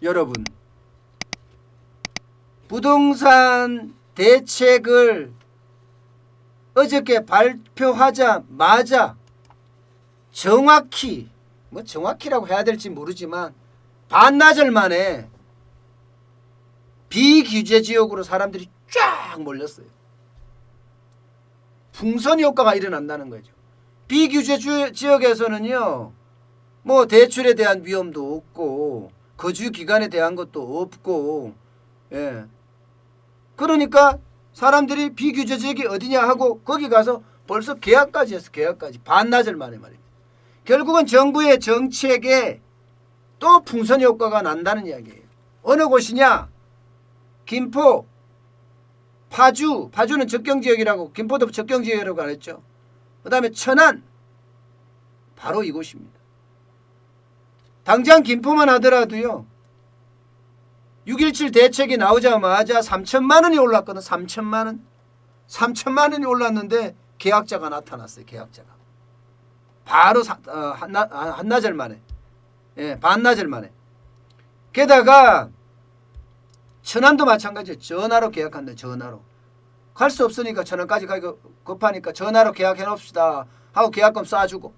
여러분, 부동산 대책을 어저께 발표하자마자 정확히, 뭐 정확히라고 해야 될지 모르지만 반나절 만에 비규제 지역으로 사람들이 쫙 몰렸어요. 풍선 효과가 일어난다는 거죠. 비규제 지역에서는요, 뭐 대출에 대한 위험도 없고 거주 기간에 대한 것도 없고, 예. 그러니까 사람들이 비규제 지역이 어디냐 하고 거기 가서 벌써 계약까지 했어. 계약까지 반나절 만에 말입니다. 결국은 정부의 정책에 또 풍선 효과가 난다는 이야기예요. 어느 곳이냐? 김포, 파주는 접경지역이라고, 김포도 접경지역이라고 그랬죠. 그 다음에 천안, 바로 이곳입니다. 당장 김포만 하더라도요, 6.17 대책이 나오자마자 3천만 원이 올랐거든. 3천만 원. 3천만 원이 올랐는데 계약자가 나타났어요. 계약자가. 바로 한나절 만에. 예, 반나절 만에. 게다가 천안도 마찬가지예요. 전화로 계약한다. 전화로. 갈 수 없으니까 천안까지 가기 급하니까 전화로 계약해 놓읍시다 하고 계약금 쏴주고.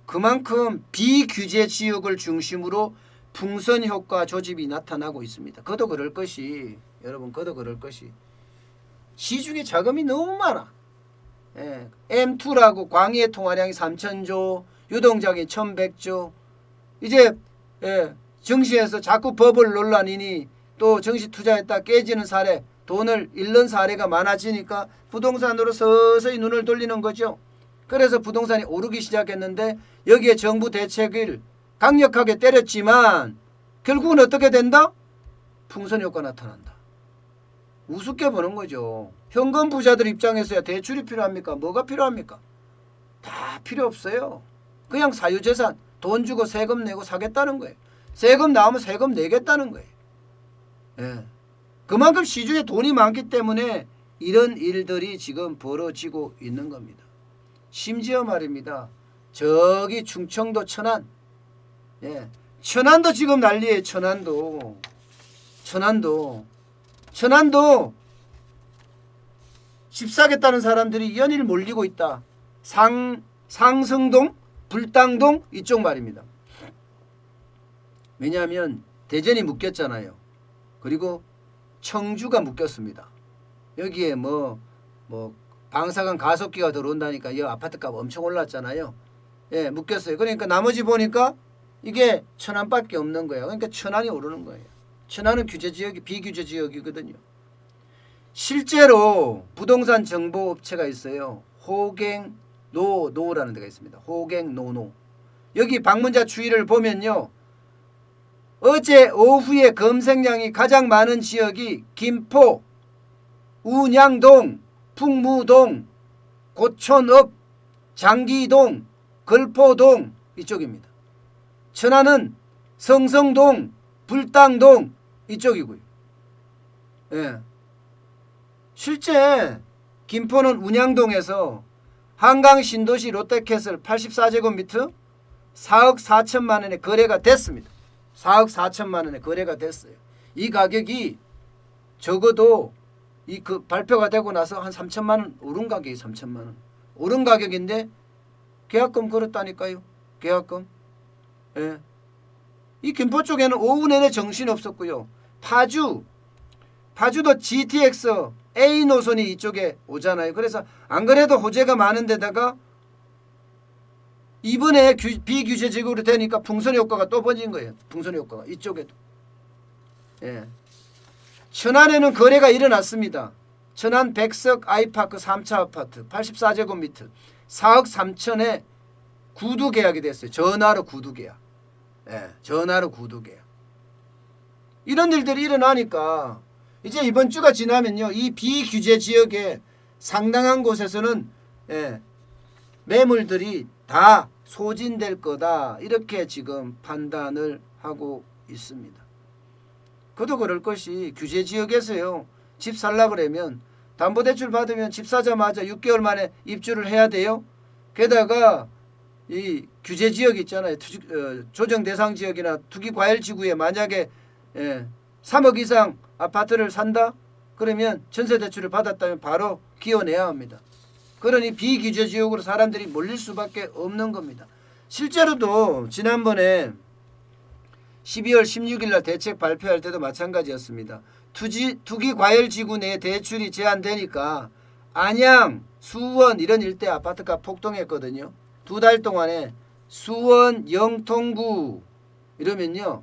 그만큼 비규제 지역을 중심으로 풍선 효과 조짐이 나타나고 있습니다. 그도 그럴 것이, 여러분, 그도 그럴 것이 시중에 자금이 너무 많아. 예, M2라고 광해 통화량이 3,000조, 유동장이 1,100조. 이제 정시에서 자꾸 버블 논란이니 또 정시 투자했다 깨지는 사례, 돈을 잃는 사례가 많아지니까 부동산으로 서서히 눈을 돌리는 거죠. 그래서 부동산이 오르기 시작했는데 여기에 정부 대책을 강력하게 때렸지만 결국은 어떻게 된다? 풍선 효과 나타난다. 우습게 보는 거죠. 현금 부자들 입장에서야 대출이 필요합니까? 뭐가 필요합니까? 다 필요 없어요. 그냥 사유재산, 돈 주고 세금 내고 사겠다는 거예요. 세금 나오면 세금 내겠다는 거예요. 예. 그만큼 시중에 돈이 많기 때문에 이런 일들이 지금 벌어지고 있는 겁니다. 심지어 말입니다. 저기 충청도 천안, 예, 천안도 지금 난리예요. 천안도 집 사겠다는 사람들이 연일 몰리고 있다. 상성동, 불당동 이쪽 말입니다. 왜냐하면 대전이 묶였잖아요. 그리고 청주가 묶였습니다. 여기에 뭐 방사선 가속기가 들어온다니까 이 아파트값 엄청 올랐잖아요. 예, 묶였어요. 그러니까 나머지 보니까 이게 천안밖에 없는 거예요. 그러니까 천안이 오르는 거예요. 천안은 규제 지역이 비규제 지역이거든요. 실제로 부동산 정보업체가 있어요. 호갱노노라는 데가 있습니다. 호갱노노. 여기 방문자 추이를 보면요. 어제 오후에 검색량이 가장 많은 지역이 김포, 운양동, 풍무동, 고촌읍, 장기동, 걸포동 이쪽입니다. 천안은 성성동, 불당동 이쪽이고요. 예. 실제 김포는 운양동에서 한강 신도시 롯데캐슬 84제곱미터 4억 4천만 원에 거래가 됐습니다. 4억 4천만 원에 거래가 됐어요. 이 가격이 적어도 그 발표가 되고 나서 한 3천만 원 오른 가격이 3천만 원 오른 가격인데 계약금 걸었다니까요. 계약금. 예. 이 김포 쪽에는 오후 내내 정신 없었고요. 파주도 GTX A 노선이 이쪽에 오잖아요. 그래서 안 그래도 호재가 많은 데다가 이번에 비규제 지역으로 되니까 풍선 효과가 또 번진 거예요. 풍선 효과가 이쪽에도. 예. 천안에는 거래가 일어났습니다. 천안 백석 아이파크 3차 아파트 84제곱미터 4억 3천에 구두 계약이 됐어요. 전화로 구두 계약. 예, 전화로 구두 계약. 이런 일들이 일어나니까 이제 이번 주가 지나면요. 이 비규제 지역의 상당한 곳에서는 매물들이 다 소진될 거다. 이렇게 지금 판단을 하고 있습니다. 그도 그럴 것이 규제 지역에서요. 집 살려고 그러면 담보대출 받으면 집 사자마자 6개월 만에 입주를 해야 돼요. 게다가 이 규제 지역 있잖아요. 조정 대상 지역이나 투기 과열 지구에 만약에 3억 이상 아파트를 산다? 그러면 전세 대출을 받았다면 바로 기원해야 합니다. 그러니 비규제 지역으로 사람들이 몰릴 수밖에 없는 겁니다. 실제로도 지난번에 12월 16일 날 대책 발표할 때도 마찬가지였습니다. 투기 과열 지구 내 대출이 제한되니까 안양, 수원 이런 일대 아파트값 폭등했거든요. 2달 동안에 수원, 영통구 이러면요,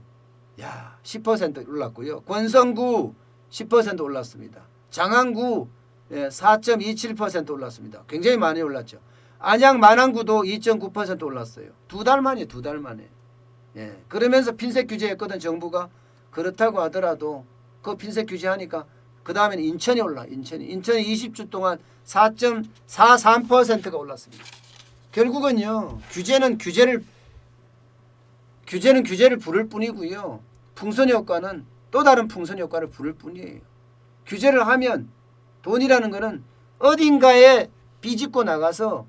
야 10% 올랐고요. 권성구 10% 올랐습니다. 장안구 4.27% 올랐습니다. 굉장히 많이 올랐죠. 안양 만안구도 2.9% 올랐어요. 2달 만에 2달 만에. 그러면서 핀셋 규제했거든 정부가. 그렇다고 하더라도 그 핀셋 규제하니까 그 다음에는 인천이 올라. 인천이 20주 동안 4.43%가 올랐습니다. 결국은요, 규제는 규제를 부를 뿐이고요. 풍선 효과는 또 다른 풍선 효과를 부를 뿐이에요. 규제를 하면 돈이라는 거는 어딘가에 빚짓고 나가서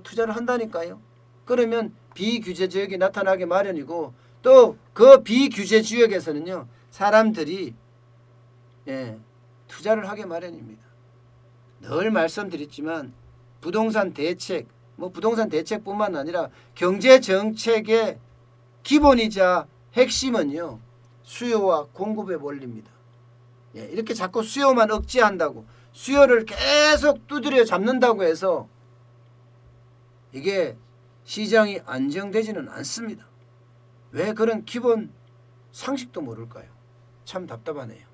투자를 한다니까요. 그러면 비규제 지역이 나타나게 마련이고, 또 그 비규제 지역에서는요, 사람들이 투자를 하게 마련입니다. 늘 말씀드렸지만 부동산 대책뿐만 아니라 경제 정책의 기본이자 핵심은요, 수요와 공급의 원리입니다. 이렇게 자꾸 수요만 억제한다고, 수요를 계속 두드려 잡는다고 해서 이게 시장이 안정되지는 않습니다. 왜 그런 기본 상식도 모를까요? 참 답답하네요.